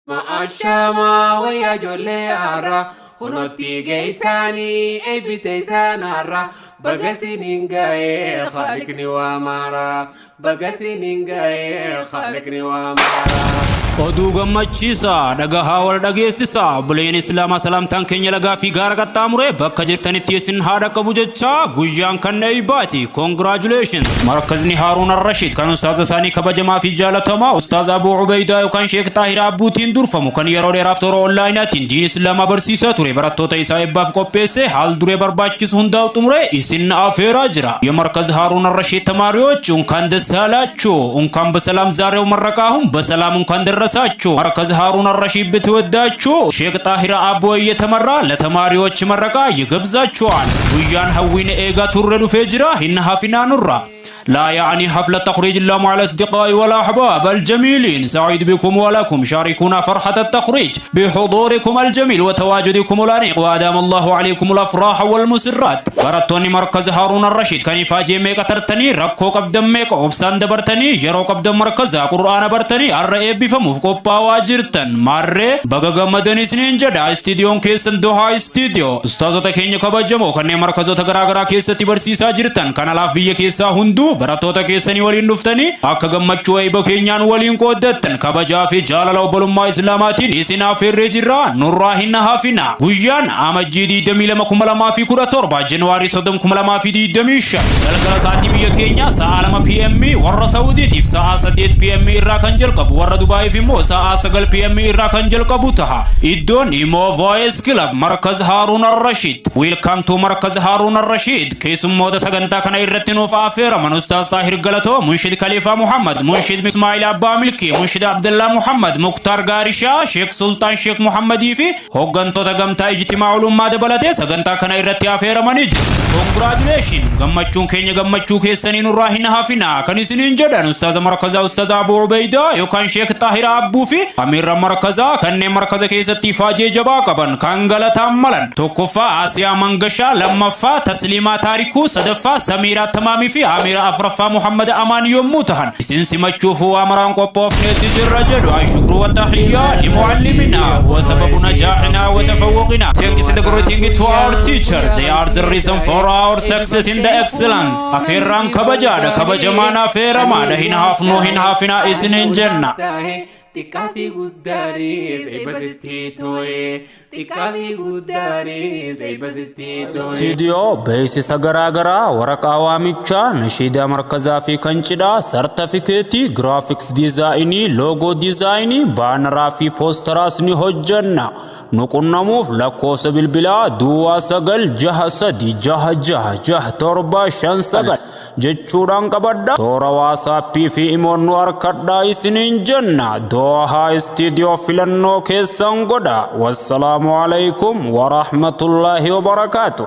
ما الشما ويا جولي عرا خنوتي جيساني اي بتيسان عرا بقسي نجاي خالقني وامارا بقسي نجاي خالقني وامارا oduu gammachiisaa dhagahaa wal dhageessisaa buleen islaamaa salaamtaan keenya lagaa fi gaara qaxxaamuree bakka jirtanitti isin haadha qabu jecha guyyaan kan eeybaati congratulations markazni haaruun ar-rashid kan ustaaz isaanii kabajamaa fi jaalatamaa ustaaz abuu ubeydaa yookaan sheek xaahir abbuutiin durfamu kan yeroo dheeraaf toora onlaayinaatiin diin islaamaa barsiisaa ture barattoota isaa eebbaaf qopheesse haal duree barbaachisu hundaa xumuree isin afeeraa jira የመርከዝ ሃሩን ar-rashid ተማሪዎች እንኳን ደስ አላችሁ እንኳን በሰላም ዛሬው መረቃሁን በሰላም እንኳን ደረሳችሁ መርከዝ ሃሩን ar-rashid ብትወዳችሁ ሼክ ጣሂር አቦ እየተመራ ለተማሪዎች መረቃ ይገብዛችኋል ጉያን ሀዊን ኤጋ ቱረዱ ፌጅራ ሂንሃፊና ኑራ لا يعني حفلة تخريج الله مع الأصدقاء والأحباب الجميلين سعيد بكم ولكم شاركونا فرحة التخريج بحضوركم الجميل وتواجدكم الأنيق وأدام الله عليكم الأفراح والمسرات براتوني مركز هارون الرشيد كان يفاجئ ميك ترتني ركو قبدم ميك وبسان دبرتني جرو قبدم مركز قرآن برتني الرئيب بفموف قبا واجرتن ماري بغا مدني سنين جدا استديون كيسن دوها استديو استاذو تكيني كبجمو كان مركزو تغراغرا كيستي برسيسا جرتن كان لاف بيه كيسا هندو براتوتا كيسني ولين نفتني اكا غمچو اي بكينيان ولين قودتن كبجا في جالالو بلما اسلاماتين اسنا في الرجرا نوراهن هافنا غيان امجدي دمي لمكم لما في كره تربا جنواري صدمكم لما في دي دميش دلغلا ساعتي بي كينيا سالما بي ام ور سعودي تيف ساعه 7 بي ام را كنجل قب ور دبي في مو ساعه 7 بي ام را كنجل قبوتها ادون ايمو فويس كلب مركز هارون الرشيد ويلكم تو مركز هارون الرشيد كيسم مود سغنتا كن يرتنو فافير من استاذ طاهر غلطو منشد خليفه محمد منشد اسماعيل ابا ملكي منشد عبد الله محمد مختار غارشا شيخ سلطان شيخ محمد يفي هوغنتو تغمتا اجتماع علوم دبلته سغنتا كن يرتي افير منج congratulation gammachuun keenya gammachuu keessanii nurraa hin hafina kan isiniin jedhan ustaaz markaza ustaaz abuu ubeyda yookaan sheek xaahir abbuu fi amirra markaza kanneen markaza keessatti faajee jabaa qaban kan galataan malan tokkoffaa asiyaa mangashaa lammaffaa tasliimaa taarikuu sadaffaa samiiraa tamaamii fi amira afraffaa muhammad amaan yommuu tahan isin simachuuf waamaraan qophoofneetti jirra jedhu ashukru wa tahiyya limuallimina wa sababu najahina wa tafawuqina thank you for greeting to our teachers they are the reason for our success in the excellence afirran kabajada kabajamana feramada hin hafina isinin janna tikafi gudari zeybasitti toye tikafi gudari zeybasitti toye studio beeksisa garaagara waraqaa waamichaa nashiida markazaa fi kancidha sartifikeetii graphics design logo design baanaraa fi posteraas ni hojjanna nuqunnamuuf lakkoofsa bilbilaa duwwaa 9 6 3 6 6 6 7 5 9 jechuudhaan qabadha toora waasappii fi imoon nu harkadhaa isiniin jenna dohaa istiidiyoo filannoo keessan godha wassalaamu alaykum wa rahmatullaahi wa barakaatuh